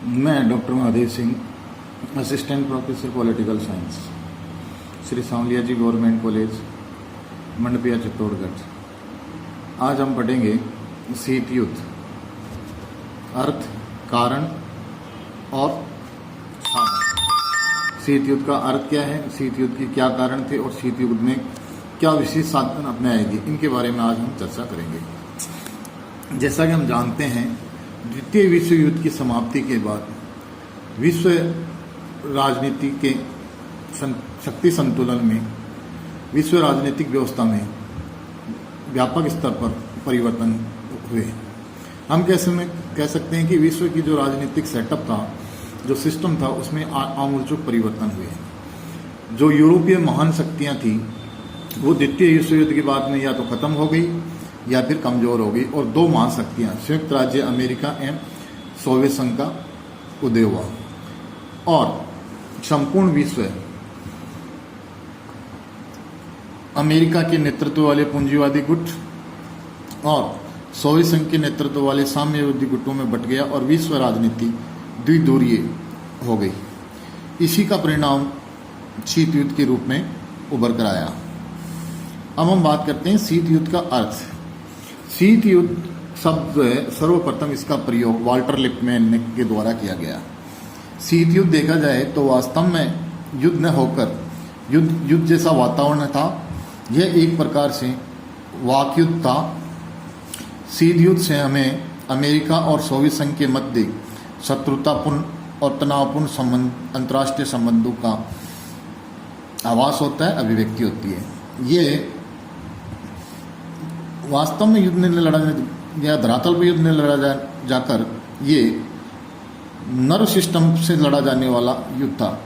मैं doctor Mahadev Singh, assistant professor political science, Shri Sanwaliya ji government college, Mandphiya, Chittorgarh. आज हम पढ़ेंगे शीत युद्ध, अर्थ, कारण और साधन। शीत युद्ध का अर्थ क्या है, शीत युद्ध के क्या कारण थे और शीत युद्ध में क्या विशेष साधन अपनाएगी, इनके बारे में आज हम चर्चा करेंगे। जैसा कि हम जानते हैं, द्वितीय विश्व युद्ध की समाप्ति के बाद विश्व राजनीति के शक्ति संतुलन में, विश्व राजनीतिक व्यवस्था में व्यापक स्तर पर परिवर्तन हुए। हम कह सकते हैं कि विश्व की जो राजनीतिक सेटअप था, जो सिस्टम था, उसमें आमूलचूल परिवर्तन हुए। जो यूरोपीय महान शक्तियां थी वो द्वितीय विश्व युद्ध के बाद में या तो खत्म हो गई या फिर कमजोर हो गई और दो महाशक्तियां संयुक्त राज्य अमेरिका एवं सोवियत संघ का उदय हुआ और संपूर्ण विश्व अमेरिका के नेतृत्व वाले पूंजीवादी गुट और सोवियत संघ के नेतृत्व वाले साम्यवादी गुटों में बट गया और विश्व राजनीति द्विध्रुवीय हो गई। इसी का परिणाम शीत युद्ध के रूप में उभर कर आया। अब हम बात करते हैं शीत युद्ध का अर्थ। शीत युद्ध शब्द जो है, सर्वप्रथम इसका प्रयोग वाल्टर लिपमैन के द्वारा किया गया। शीत युद्ध देखा जाए तो वास्तव में युद्ध न होकर युद्ध जैसा वातावरण था। यह एक प्रकार से वाक युद्ध था। शीत युद्ध से हमें अमेरिका और सोवियत संघ के मध्य शत्रुतापूर्ण और तनावपूर्ण संबंध, अंतर्राष्ट्रीय संबंधों का आभास होता है, अभिव्यक्ति होती है। ये वास्तव में युद्ध नहीं लड़ा या धरातल पर युद्ध नहीं लड़ा जाकर ये नर्व सिस्टम से लड़ा जाने वाला युद्ध था।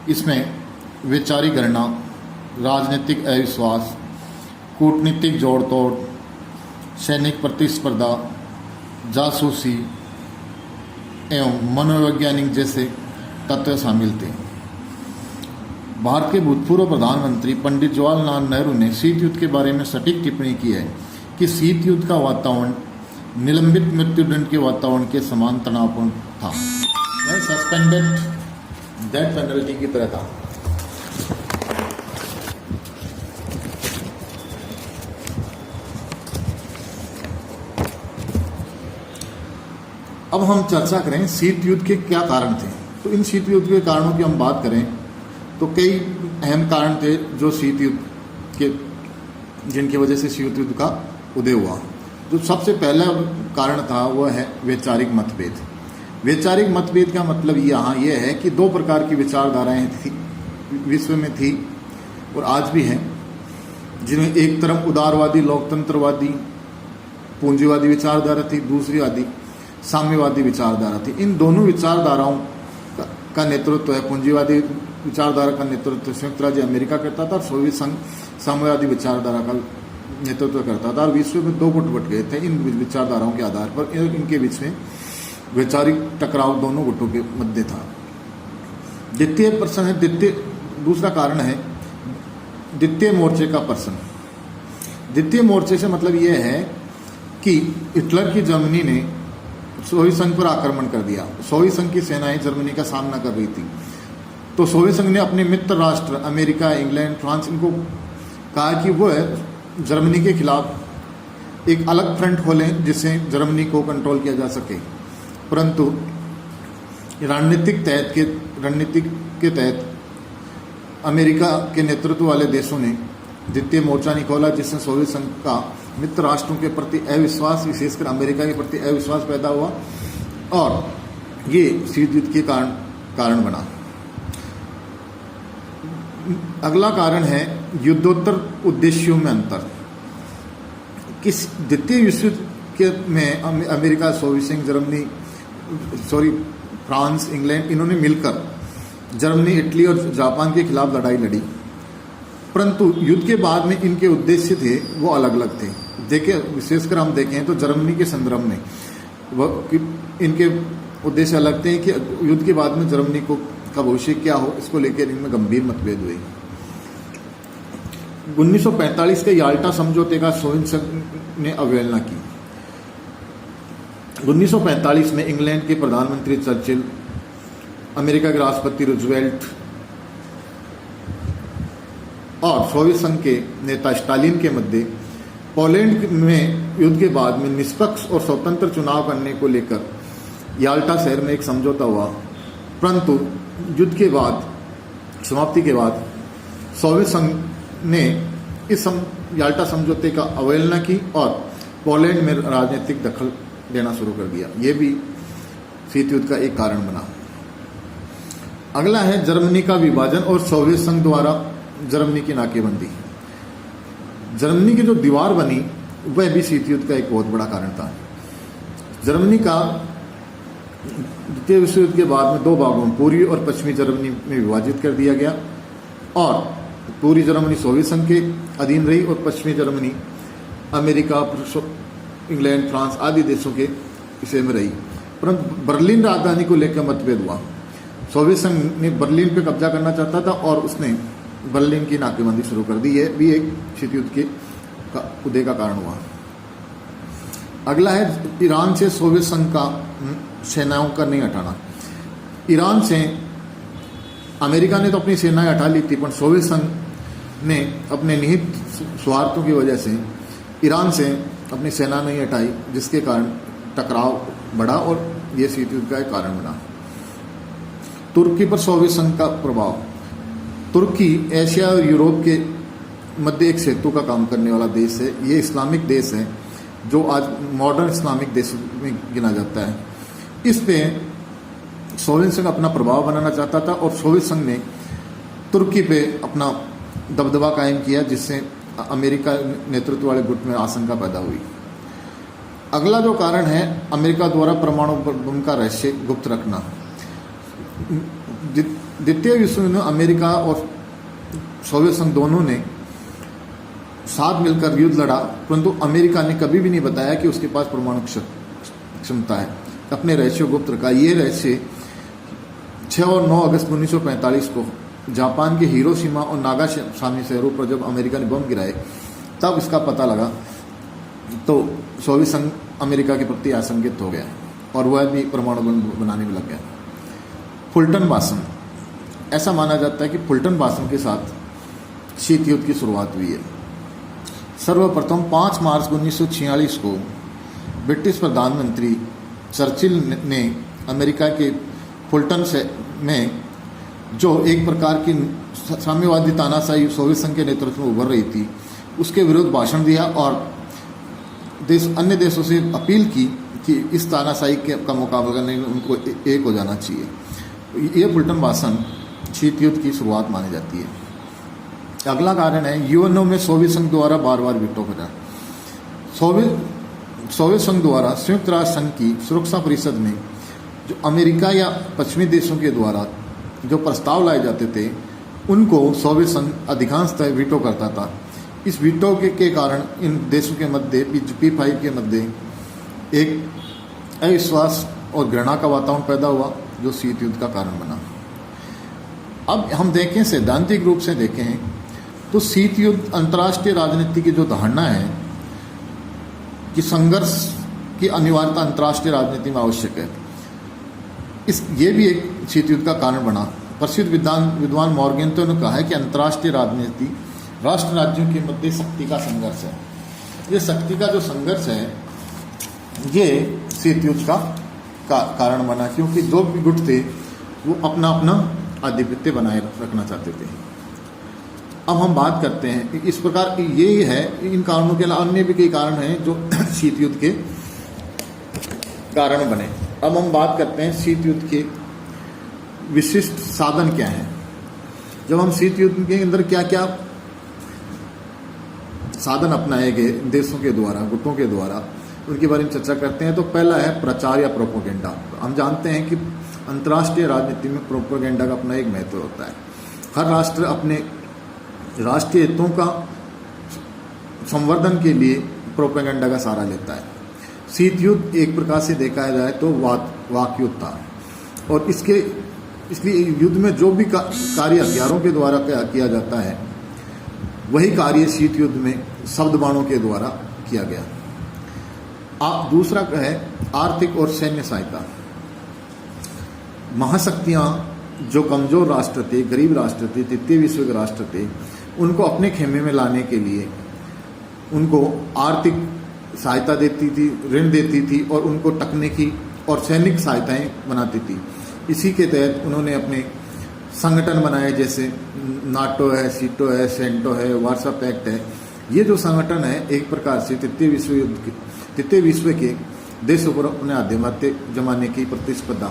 इसमें वैचारिक गणना, राजनीतिक अविश्वास, कूटनीतिक जोड़ तोड़, सैनिक प्रतिस्पर्धा, जासूसी एवं मनोवैज्ञानिक जैसे तत्व शामिल थे। भारत के भूतपूर्व प्रधानमंत्री पंडित जवाहरलाल नेहरू ने शीत युद्ध के बारे में सटीक टिप्पणी की है कि शीत युद्ध का वातावरण निलंबित मृत्युदंड के वातावरण के समान तनावपूर्ण था। यह सस्पेंडेड डेथ पेनल्टी की तरह था। अब हम चर्चा करें शीत युद्ध के क्या कारण थे। तो इन शीत युद्ध के कारणों की हम बात करें तो कई अहम कारण थे जो शीत युद्ध के, जिनकी वजह से शीत युद्ध का उदय हुआ। जो सबसे पहला कारण था वह है वैचारिक मतभेद। वैचारिक मतभेद का मतलब यहाँ यह है कि दो प्रकार की विचारधाराएं थी, विश्व में थी और आज भी हैं, जिनमें एक तरफ उदारवादी, लोकतंत्रवादी, पूंजीवादी विचारधारा थी, दूसरी वादी साम्यवादी विचारधारा थी। इन दोनों विचारधाराओं का नेतृत्व है, पूंजीवादी विचारधारा का नेतृत्व संयुक्त राज्य अमेरिका करता था और सोवियत संघ साम्यवादी विचारधारा का नेतृत्व करता था और विश्व में दो गुट बट गए थे इन विचारधाराओं के आधार पर। इनके बीच में वैचारिक टकराव दोनों गुटों के मध्य था। द्वितीय प्रश्न है, दूसरा कारण है द्वितीय मोर्चे का प्रश्न। द्वितीय मोर्चे से मतलब यह है कि हिटलर की जर्मनी ने सोवियत संघ पर आक्रमण कर दिया। सोवियत संघ की सेनाएं जर्मनी का सामना कर रही थी, तो सोवियत संघ ने अपने मित्र राष्ट्र अमेरिका, इंग्लैंड, फ्रांस, इनको कहा कि वो जर्मनी के खिलाफ एक अलग फ्रंट खोलें जिससे जर्मनी को कंट्रोल किया जा सके। परंतु रणनीति के तहत अमेरिका के नेतृत्व वाले देशों ने द्वितीय मोर्चा नहीं खोला, जिससे सोवियत संघ का मित्र राष्ट्रों के प्रति अविश्वास, विशेषकर अमेरिका के प्रति अविश्वास पैदा हुआ और ये शीत युद्ध के कारण बना। अगला कारण है युद्धोत्तर उद्देश्यों में अंतर। किस द्वितीय विश्व युद्ध के में अमेरिका, सोवियत संघ, फ्रांस, इंग्लैंड, इन्होंने मिलकर जर्मनी, इटली और जापान के खिलाफ लड़ाई लड़ी, परंतु युद्ध के बाद में इनके उद्देश्य थे वो अलग अलग थे। देखिए, विशेषकर हम देखें तो जर्मनी के संदर्भ में इनके उद्देश्य अलग थे कि युद्ध के बाद में जर्मनी का भविष्य क्या हो, इसको लेकर इनमें गंभीर मतभेद हुए। 1945 के याल्टा समझौते का सोवियत संघ ने अवहेलना की। 1945 में इंग्लैंड के प्रधानमंत्री चर्चिल, अमेरिका के राष्ट्रपति रूजवेल्ट और सोवियत संघ के नेता स्टालिन के मध्य पोलैंड में युद्ध के बाद में निष्पक्ष और स्वतंत्र चुनाव करने को लेकर याल्टा शहर में एक समझौता हुआ, परंतु युद्ध के बाद समाप्ति के बाद सोवियत संघ ने इस याल्टा समझौते का अवहेलना की और पोलैंड में राजनीतिक दखल देना शुरू कर दिया। ये भी शीत युद्ध का एक कारण बना। अगला है जर्मनी का विभाजन और सोवियत संघ द्वारा जर्मनी की नाकेबंदी। जर्मनी की जो दीवार बनी वह भी शीत युद्ध का एक बहुत बड़ा कारण था। जर्मनी का द्वितीय विश्व युद्ध के बाद में दो भागों में पूर्वी और पश्चिमी जर्मनी में विभाजित कर दिया गया और पूर्वी जर्मनी सोवियत संघ के अधीन रही और पश्चिमी जर्मनी अमेरिका, इंग्लैंड, फ्रांस आदि देशों के हिस्से में रही। परंतु बर्लिन राजधानी को लेकर मतभेद हुआ। सोवियत संघ ने बर्लिन पे कब्जा करना चाहता था और उसने बर्लिन की नाकेबंदी शुरू कर दी। है भी एक शीत युद्ध के उदय का कारण हुआ। अगला है ईरान से सोवियत संघ का सेनाओं का नहीं हटाना। ईरान से अमेरिका ने तो अपनी सेनाएं हटा ली थी, पर सोवियत संघ ने अपने निहित स्वार्थों की वजह से ईरान से अपनी सेना नहीं हटाई, जिसके कारण टकराव बढ़ा और ये शीत युद्ध का एक कारण बना। तुर्की पर सोवियत संघ का प्रभाव। तुर्की एशिया और यूरोप के मध्य एक सेतु का काम करने वाला देश है। ये इस्लामिक देश है जो आज मॉडर्न इस्लामिक देश में गिना जाता है। इस पे सोवियत संघ अपना प्रभाव बनाना चाहता था और सोवियत संघ ने तुर्की पे अपना दबदबा कायम किया, जिससे अमेरिका नेतृत्व वाले गुट में आशंका पैदा हुई। अगला जो कारण है अमेरिका द्वारा परमाणु बम का रहस्य गुप्त रखना। द्वितीय विश्व युद्ध में अमेरिका और सोवियत संघ दोनों ने साथ मिलकर युद्ध लड़ा, परंतु अमेरिका ने कभी भी नहीं बताया कि उसके पास परमाणु क्षमता है। अपने रहस्य गुप्त रखा। ये रहस्य 6 और 9 अगस्त 1945 को जापान के हिरोशिमा और नागासाकी शहरों पर जब अमेरिका ने बम गिराए तब इसका पता लगा, तो सोवियत संघ अमेरिका के प्रति आशंकित हो गया और वह भी परमाणु बम बनाने में लग गया। फुल्टन भाषण। ऐसा माना जाता है कि फुल्टन भाषण के साथ शीत युद्ध की शुरुआत हुई है। सर्वप्रथम 5 मार्च 1946 को ब्रिटिश प्रधानमंत्री चर्चिल ने अमेरिका के फुल्टन से में जो एक प्रकार की साम्यवादी तानाशाही सोवियत संघ के नेतृत्व में उभर रही थी, उसके विरुद्ध भाषण दिया और अन्य देशों से अपील की कि इस तानाशाही का मुकाबला करने में उनको एक हो जाना चाहिए। ये फुल्टन भाषण शीत युद्ध की शुरुआत मानी जाती है। अगला कारण है यूएनओ में सोवियत संघ द्वारा बार बार वीटो करना। सोवियत संघ द्वारा संयुक्त राष्ट्र संघ की सुरक्षा परिषद में जो अमेरिका या पश्चिमी देशों के द्वारा जो प्रस्ताव लाए जाते थे, उनको सोवियत संघ अधिकांशतः वीटो करता था। इस वीटो के कारण इन देशों के मध्य P5 के मध्य एक अविश्वास और घृणा का वातावरण पैदा हुआ, जो शीत युद्ध का कारण बना। अब हम देखें, सैद्धांतिक रूप से देखें तो शीत युद्ध अंतर्राष्ट्रीय राजनीति की जो धारणा है कि संघर्ष की अनिवार्यता अंतर्राष्ट्रीय राजनीति में आवश्यक है, ये भी एक शीत युद्ध का कारण बना। प्रसिद्ध विद्वान मॉर्गेंतो ने कहा है कि अंतर्राष्ट्रीय राजनीति राष्ट्र राज्यों के मध्य शक्ति का संघर्ष है। ये शक्ति का जो संघर्ष है ये शीत युद्ध का कारण बना, क्योंकि जो भी गुट थे वो अपना अपना आधिपत्य बनाए रखना चाहते थे। अब हम बात करते हैं इस प्रकार, ये है इन कारणों के अलावा अन्य भी कई कारण हैं जो शीत युद्ध के कारण बने। अब हम बात करते हैं शीत युद्ध के विशिष्ट साधन क्या हैं। जब हम शीत युद्ध के अंदर क्या क्या साधन अपनाए गए देशों के द्वारा, गुटों के द्वारा, उनके बारे में चर्चा करते हैं। तो पहला है प्रचार या प्रोपोगेंडा। हम जानते हैं कि अंतर्राष्ट्रीय राजनीति में प्रोपोगेंडा का अपना एक महत्व होता है। हर राष्ट्र अपने राष्ट्रीय हितों का संवर्धन के लिए प्रोपेगेंडा का सहारा लेता है। शीत युद्ध एक प्रकार से देखा जाए तो वाक युद्ध था, और इसलिए युद्ध में जो भी कार्य हथियारों के द्वारा किया जाता है, वही कार्य शीत युद्ध में शब्द बाणों के द्वारा किया गया। दूसरा है आर्थिक और सैन्य सहायता। महाशक्तियां जो कमजोर राष्ट्र थे, गरीब राष्ट्र थे, तृतीय विश्व के राष्ट्र थे, उनको अपने खेमे में लाने के लिए उनको आर्थिक सहायता देती थी, ऋण देती थी और उनको तकनीकी और सैनिक सहायताएं बनाती थी। इसी के तहत उन्होंने अपने संगठन बनाए, जैसे नाटो है, सीटो है, सेंटो है, वार्सा पैक्ट है। ये जो संगठन है एक प्रकार से तृतीय विश्व के देशों पर अपने आधिपत्य जमाने की प्रतिस्पर्धा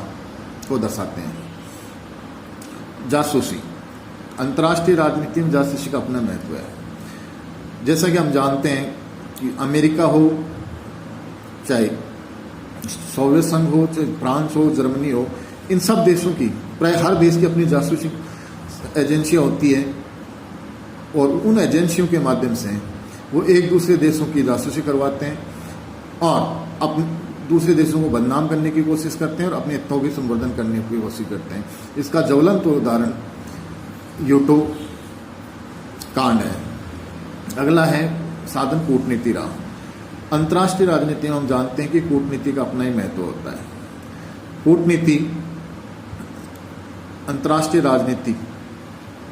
को दर्शाते हैं। जासूसी, अंतर्राष्ट्रीय राजनीति में जासूसी का अपना महत्व है। जैसा कि हम जानते हैं कि अमेरिका हो, चाहे सोवियत संघ हो, चाहे फ्रांस हो, जर्मनी हो, इन सब देशों की, प्राय हर देश की अपनी जासूसी एजेंसियां होती है और उन एजेंसियों के माध्यम से वो एक दूसरे देशों की जासूसी करवाते हैं और अपने दूसरे देशों को बदनाम करने की कोशिश करते हैं और अपने हितों की संवर्धन करने की कोशिश करते हैं। इसका ज्वलंत उदाहरण यूटो कांड है। अगला है साधन कूटनीति रहा। अंतर्राष्ट्रीय राजनीति में हम जानते हैं कि कूटनीति का अपना ही महत्व होता है। कूटनीति अंतर्राष्ट्रीय राजनीति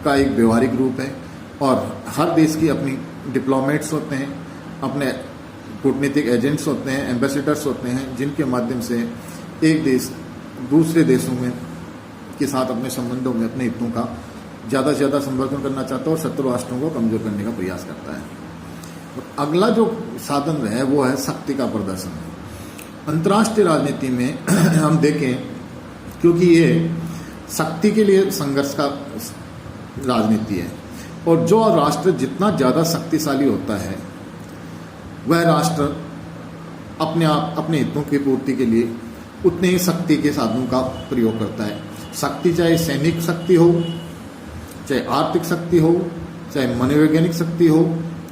का एक व्यवहारिक रूप है और हर देश की अपनी डिप्लोमेट्स होते हैं, अपने कूटनीतिक एजेंट्स होते हैं, एम्बेसडर्स होते हैं, जिनके माध्यम से एक देश दूसरे देशों में के साथ अपने संबंधों में अपने हितों का ज़्यादा से ज़्यादा संवर्धन करना चाहता है और शत्रु राष्ट्रों को कमजोर करने का प्रयास करता है। और अगला जो साधन है वो है शक्ति का प्रदर्शन। अंतर्राष्ट्रीय राजनीति में हम देखें, क्योंकि ये शक्ति के लिए संघर्ष का राजनीति है और जो राष्ट्र जितना ज़्यादा शक्तिशाली होता है वह राष्ट्र अपने हितों की पूर्ति के लिए उतने ही शक्ति के साधनों का प्रयोग करता है। शक्ति चाहे सैनिक शक्ति हो, चाहे आर्थिक शक्ति हो, चाहे मनोवैज्ञानिक शक्ति हो,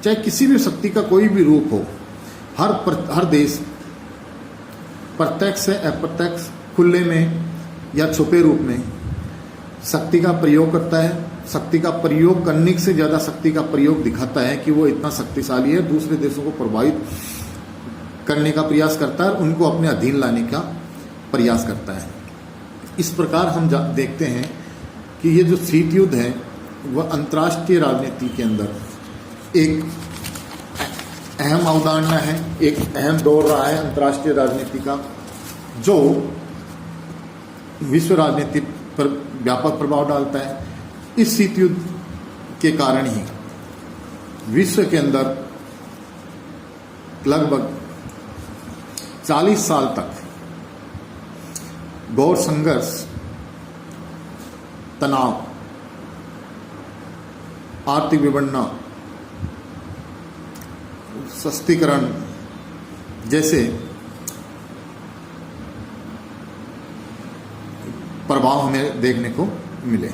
चाहे किसी भी शक्ति का कोई भी रूप हो, हर देश प्रत्यक्ष से अप्रत्यक्ष, खुले में या छुपे रूप में शक्ति का प्रयोग करता है। शक्ति का प्रयोग करने से ज़्यादा शक्ति का प्रयोग दिखाता है कि वो इतना शक्तिशाली है, दूसरे देशों को प्रभावित करने का प्रयास करता है, उनको अपने अधीन लाने का प्रयास करता है। इस प्रकार हम देखते हैं कि ये जो शीत युद्ध है वह अंतर्राष्ट्रीय राजनीति के अंदर एक अहम अवधारणा है, एक अहम दौर रहा है अंतर्राष्ट्रीय राजनीति का, जो विश्व राजनीति पर व्यापक प्रभाव डालता है। इस शीत युद्ध के कारण ही विश्व के अंदर लगभग 40 साल तक घोर संघर्ष, तनाव, आर्थिक विवंडना, सस्तीकरण जैसे प्रभाव हमें देखने को मिले।